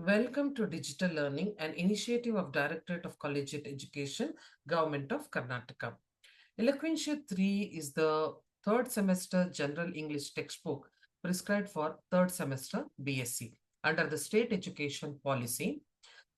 Welcome to Digital Learning, an initiative of Directorate of Collegiate Education, Government of Karnataka. Eloquentia 3 is the third semester general English textbook prescribed for third semester BSc under the state education policy.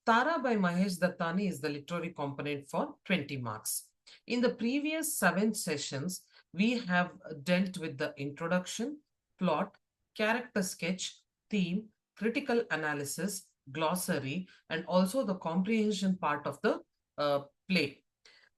Tara by Mahesh Dattani is the literary component for 20 marks. In the previous 7 sessions, we have dealt with the introduction, plot, character sketch, theme, critical analysis, glossary, and also the comprehension part of the play.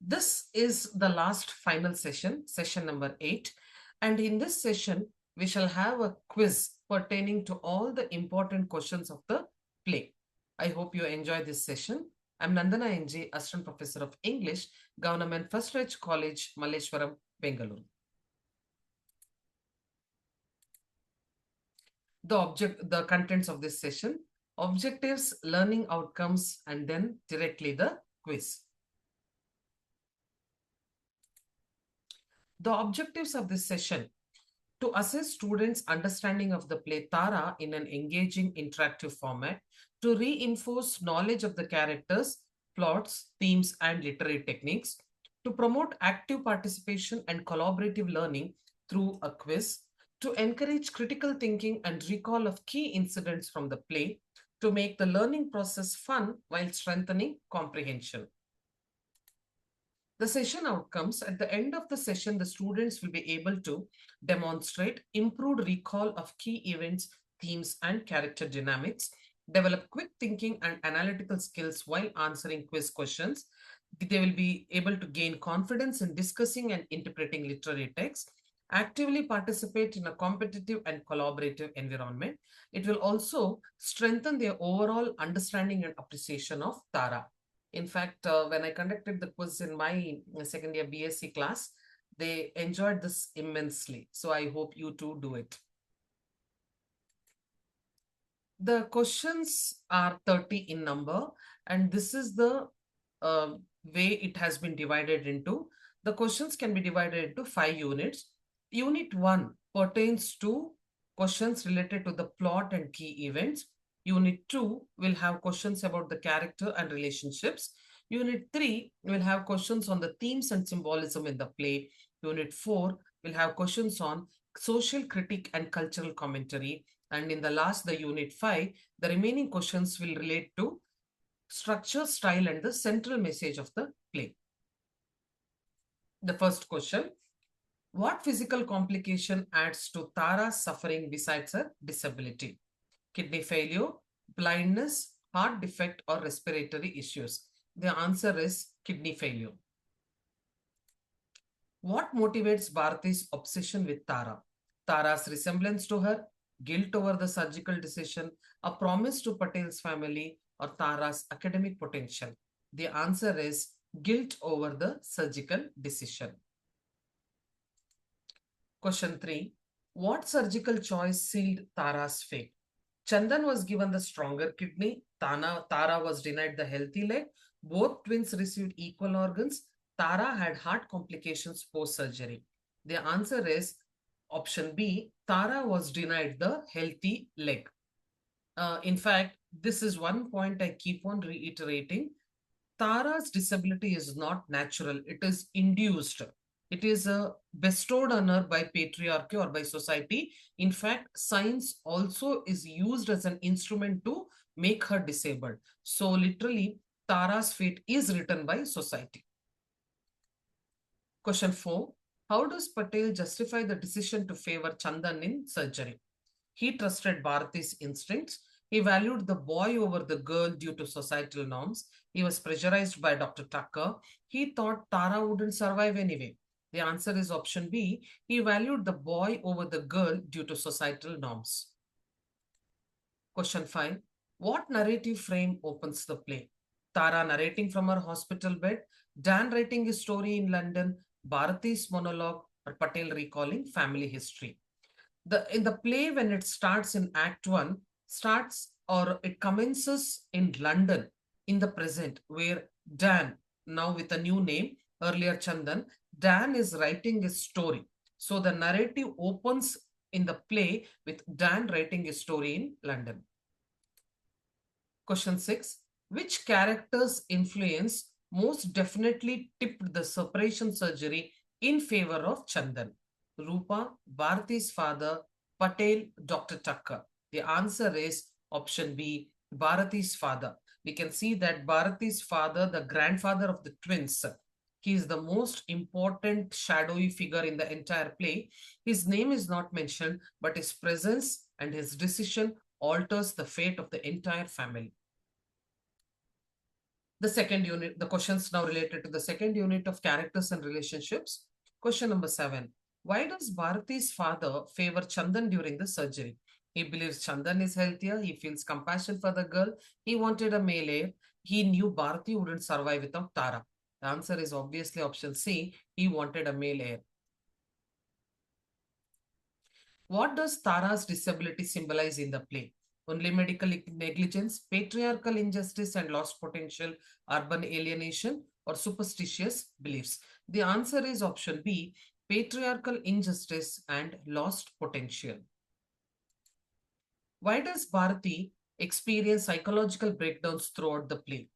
This is the last final session, session number 8. And in this session, we shall have a quiz pertaining to all the important questions of the play. I hope you enjoy this session. I'm Nandana NG, Assistant Professor of English, Government First Reg College, Malleshwaram, Bengaluru. The contents of this session: objectives, learning outcomes, and then directly the quiz. The objectives of this session: to assess students' understanding of the play Tara in an engaging interactive format, to reinforce knowledge of the characters, plots, themes, and literary techniques, to promote active participation and collaborative learning through a quiz, to encourage critical thinking and recall of key incidents from the play, to make the learning process fun while strengthening comprehension. The session outcomes: at the end of the session, the students will be able to demonstrate improved recall of key events, themes, and character dynamics, develop quick thinking and analytical skills while answering quiz questions. They will be able to gain confidence in discussing and interpreting literary text, actively participate in a competitive and collaborative environment. It will also strengthen their overall understanding and appreciation of Tara. In fact, when I conducted the quiz in my second year BSc class, they enjoyed this immensely. So I hope you too do it. The questions are 30 in number, and this is the way it has been divided into. The questions can be divided into 5 units. Unit 1 pertains to questions related to the plot and key events. Unit 2 will have questions about the character and relationships. Unit 3 will have questions on the themes and symbolism in the play. Unit 4 will have questions on social critique and cultural commentary. And in the last, the Unit 5, the remaining questions will relate to structure, style, and the central message of the play. The first question: what physical complication adds to Tara's suffering besides her disability? Kidney failure, blindness, heart defect, or respiratory issues? The answer is kidney failure. What motivates Bharati's obsession with Tara? Tara's resemblance to her, guilt over the surgical decision, a promise to Patel's family, or Tara's academic potential? The answer is guilt over the surgical decision. Question 3. What surgical choice sealed Tara's fate? Chandan was given the stronger kidney. Tara was denied the healthy leg. Both twins received equal organs. Tara had heart complications post-surgery. The answer is option B. Tara was denied the healthy leg. In fact, this is one point I keep on reiterating. Tara's disability is not natural. It is induced. It is bestowed on her by patriarchy or by society. In fact, science also is used as an instrument to make her disabled. So literally, Tara's fate is written by society. Question 4. How does Patel justify the decision to favor Chandan in surgery? He trusted Bharati's instincts. He valued the boy over the girl due to societal norms. He was pressurized by Dr. Tucker. He thought Tara wouldn't survive anyway. The answer is option B. He valued the boy over the girl due to societal norms. Question 5. What narrative frame opens the play? Tara narrating from her hospital bed, Dan writing his story in London, Bharati's monologue, or Patel recalling family history. In the play, when it starts in Act 1, it commences in London in the present, where Dan, now with a new name, earlier Chandan, Dan is writing his story. So the narrative opens in the play with Dan writing his story in London. Question 6. Which character's influence most definitely tipped the separation surgery in favor of Chandan? Rupa, Bharati's father, Patel, Dr. Tucker. The answer is option B, Bharati's father. We can see that Bharati's father, the grandfather of the twins, he is the most important shadowy figure in the entire play. His name is not mentioned, but his presence and his decision alters the fate of the entire family. The second unit, the questions now related to the second unit of characters and relationships. Question number 7. Why does Bharati's father favor Chandan during the surgery? He believes Chandan is healthier. He feels compassion for the girl. He wanted a male heir. He knew Bharati wouldn't survive without Tara. The answer is obviously option C. He wanted a male heir. What does Tara's disability symbolize in the play? Only medical negligence, patriarchal injustice and lost potential, urban alienation, or superstitious beliefs? The answer is option B, patriarchal injustice and lost potential. Why does Bharati experience psychological breakdowns throughout the play?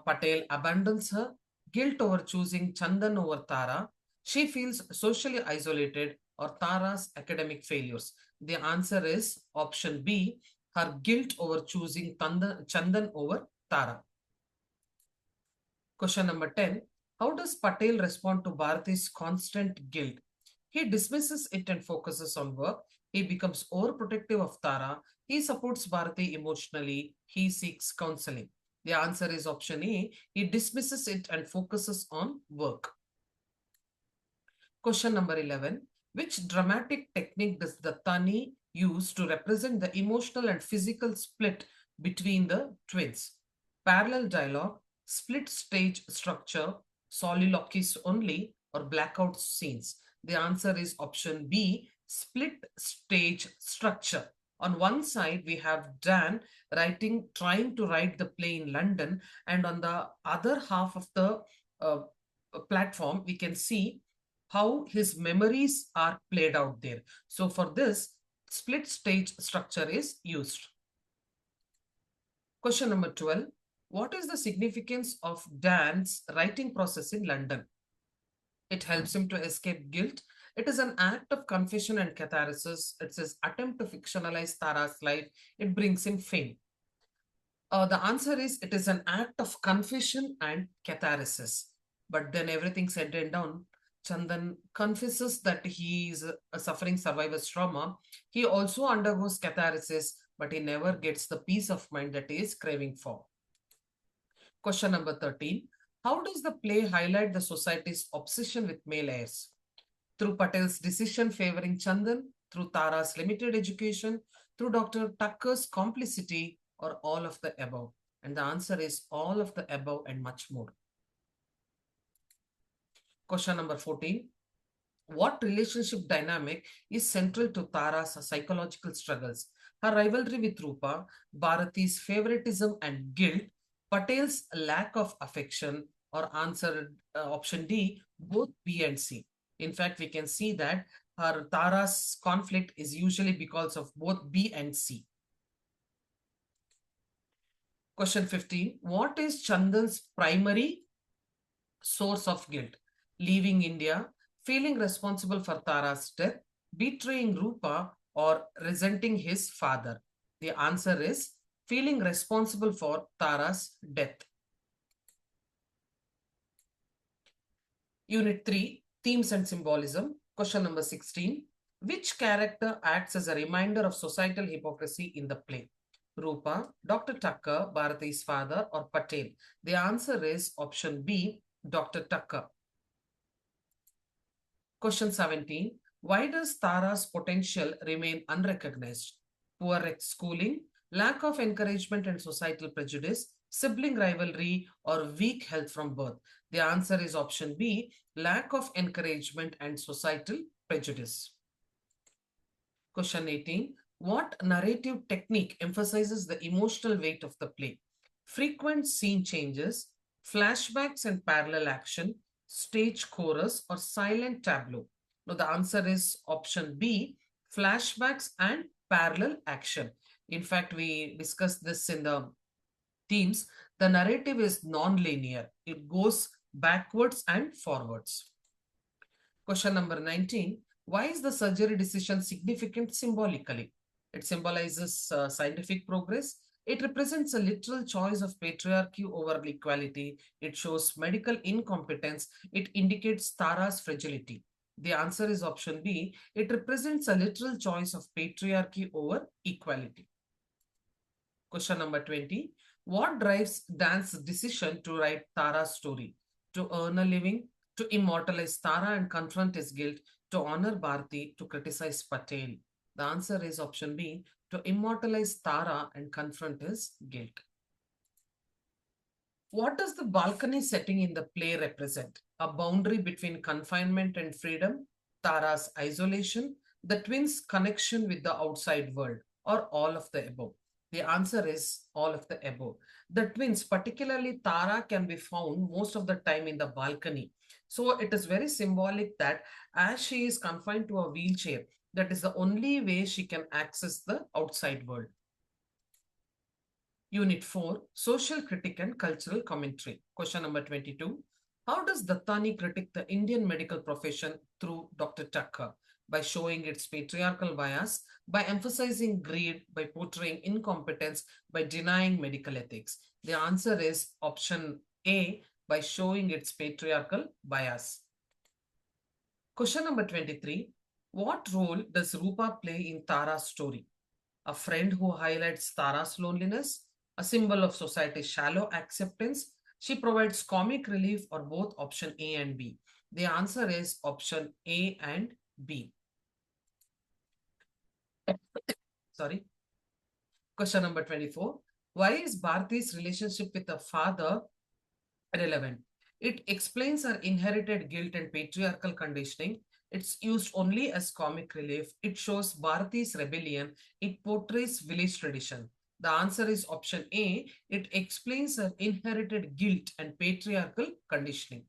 Patel abandons her, guilt over choosing Chandan over Tara. She feels socially isolated, or Tara's academic failures. The answer is option B, her guilt over choosing Chandan over Tara. Question number 10. How does Patel respond to Bharati's constant guilt? He dismisses it and focuses on work. He becomes overprotective of Tara. He supports Bharati emotionally. He seeks counseling. The answer is option A. He dismisses it and focuses on work. Question number 11. Which dramatic technique does Dattani use to represent the emotional and physical split between the twins? Parallel dialogue, split stage structure, soliloquies only, or blackout scenes? The answer is option B, split stage structure. On one side, we have Dan trying to write the play in London, and on the other half of the uh, platform, we can see how his memories are played out there. So for this, split stage structure is used. Question number 12. What is the significance of Dan's writing process in London? It helps him to escape guilt. It is an act of confession and catharsis. It's his attempt to fictionalize Tara's life. It brings him fame. The answer is it is an act of confession and catharsis. But then everything said and done, Chandan confesses that he is suffering survivor's trauma. He also undergoes catharsis, but he never gets the peace of mind that he is craving for. Question number 13. How does the play highlight the society's obsession with male heirs? Through Patel's decision favoring Chandan, through Tara's limited education, through Dr. Tucker's complicity, or all of the above? And the answer is all of the above and much more. Question number 14. What relationship dynamic is central to Tara's psychological struggles? Her rivalry with Rupa, Bharati's favoritism and guilt, Patel's lack of affection, or answer option D, both B and C. In fact, we can see that her Tara's conflict is usually because of both B and C. Question 15. What is Chandan's primary source of guilt? Leaving India, feeling responsible for Tara's death, betraying Rupa, or resenting his father? The answer is feeling responsible for Tara's death. Unit 3, Themes and Symbolism. Question number 16. Which character acts as a reminder of societal hypocrisy in the play? Rupa, Dr. Tucker, Bharati's father, or Patel? The answer is option B, Dr. Tucker. Question 17. Why does Tara's potential remain unrecognized? Poor schooling, lack of encouragement and societal prejudice, sibling rivalry, or weak health from birth? The answer is option B, lack of encouragement and societal prejudice. Question 18. What narrative technique emphasizes the emotional weight of the play? Frequent scene changes, flashbacks and parallel action, stage chorus, or silent tableau? Now, the answer is option B, flashbacks and parallel action. In fact, we discussed this in the themes. The narrative is non-linear. It goes backwards and forwards. Question number 19. Why is the surgery decision significant symbolically? It symbolizes scientific progress. It represents a literal choice of patriarchy over equality. It shows medical incompetence. It indicates Tara's fragility. The answer is option B. It represents a literal choice of patriarchy over equality. Question number 20. What drives Dan's decision to write Tara's story? To earn a living, to immortalize Tara and confront his guilt, to honor Bharti, to criticize Patel? The answer is option B. To immortalize Tara and confront his guilt. What does the balcony setting in the play represent? A boundary between confinement and freedom, Tara's isolation, the twins' connection with the outside world, or all of the above? The answer is all of the above. The twins, particularly Tara, can be found most of the time in the balcony. So it is very symbolic that as she is confined to a wheelchair, that is the only way she can access the outside world. Unit 4, Social Critic and Cultural Commentary. Question number 22. How does Dattani critique the Indian medical profession through Dr. Tucker? By showing its patriarchal bias, by emphasizing greed, by portraying incompetence, by denying medical ethics. The answer is option A, by showing its patriarchal bias. Question number 23. What role does Rupa play in Tara's story? A friend who highlights Tara's loneliness, a symbol of society's shallow acceptance. She provides comic relief, or both option A and B. The answer is option A and B. Sorry. Question number 24. Why is Bharti's relationship with her father relevant? It explains her inherited guilt and patriarchal conditioning. It's used only as comic relief. It shows Bharati's rebellion. It portrays village tradition. The answer is option A. It explains her inherited guilt and patriarchal conditioning.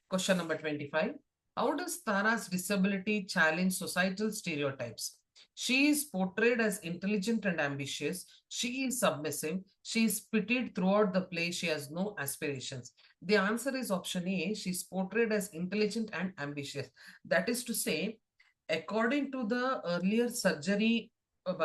Question number 25. How does Tara's disability challenge societal stereotypes? She is portrayed as intelligent and ambitious. She is submissive. She is pitied throughout the play. She has no aspirations. The answer is option A. She is portrayed as intelligent and ambitious. That is to say, according to the earlier surgery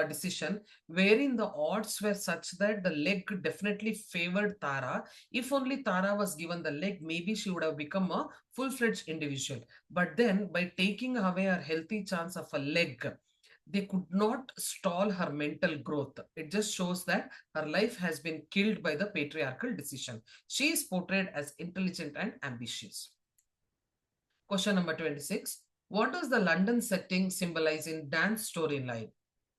decision, wherein the odds were such that the leg definitely favored Tara. If only Tara was given the leg, maybe she would have become a full-fledged individual. But then, by taking away her healthy chance of a leg, they could not stall her mental growth. It just shows that her life has been killed by the patriarchal decision. She is portrayed as intelligent and ambitious. Question number 26. What does the London setting symbolize in Dan's storyline?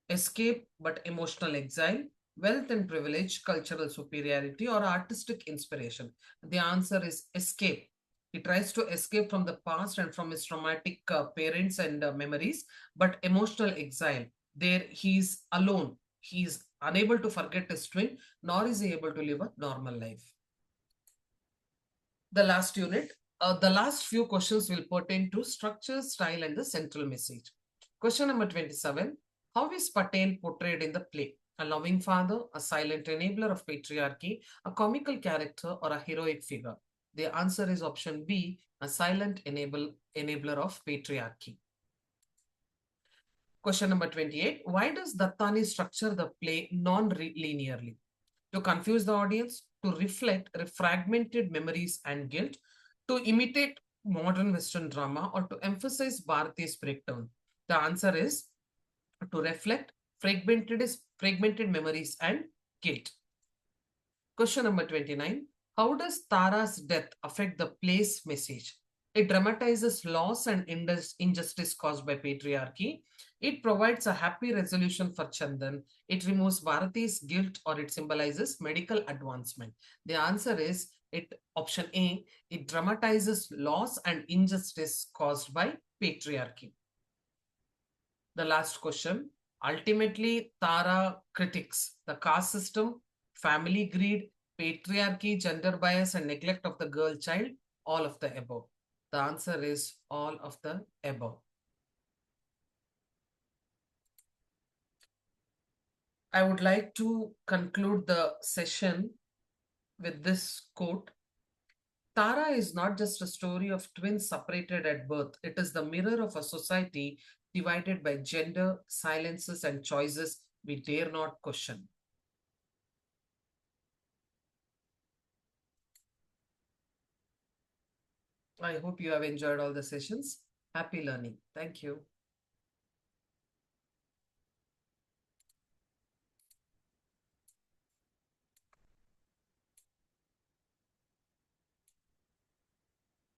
Escape but emotional exile, wealth and privilege, cultural superiority, or artistic inspiration? The answer is escape. He tries to escape from the past and from his traumatic parents and memories, but emotional exile. There he is alone. He is unable to forget his twin, nor is he able to live a normal life. The last unit, the last few questions will pertain to structure, style, and the central message. Question number 27. How is Patel portrayed in the play? A loving father, a silent enabler of patriarchy, a comical character, or a heroic figure? The answer is option B, a silent enabler of patriarchy. Question number 28. Why does Dattani structure the play non-linearly? To confuse the audience, to reflect fragmented memories and guilt, to imitate modern Western drama, or to emphasize Bharati's breakdown? The answer is to reflect fragmented memories and guilt. Question number 29. How does Tara's death affect the play's message? It dramatizes loss and injustice caused by patriarchy. It provides a happy resolution for Chandan. It removes Bharati's guilt, or it symbolizes medical advancement. The answer is option A. It dramatizes loss and injustice caused by patriarchy. The last question. Ultimately, Tara critiques the caste system, family greed, patriarchy, gender bias, and neglect of the girl child, all of the above. The answer is all of the above. I would like to conclude the session with this quote. Tara is not just a story of twins separated at birth, it is the mirror of a society divided by gender, silences, and choices we dare not question. I hope you have enjoyed all the sessions. Happy learning. Thank you.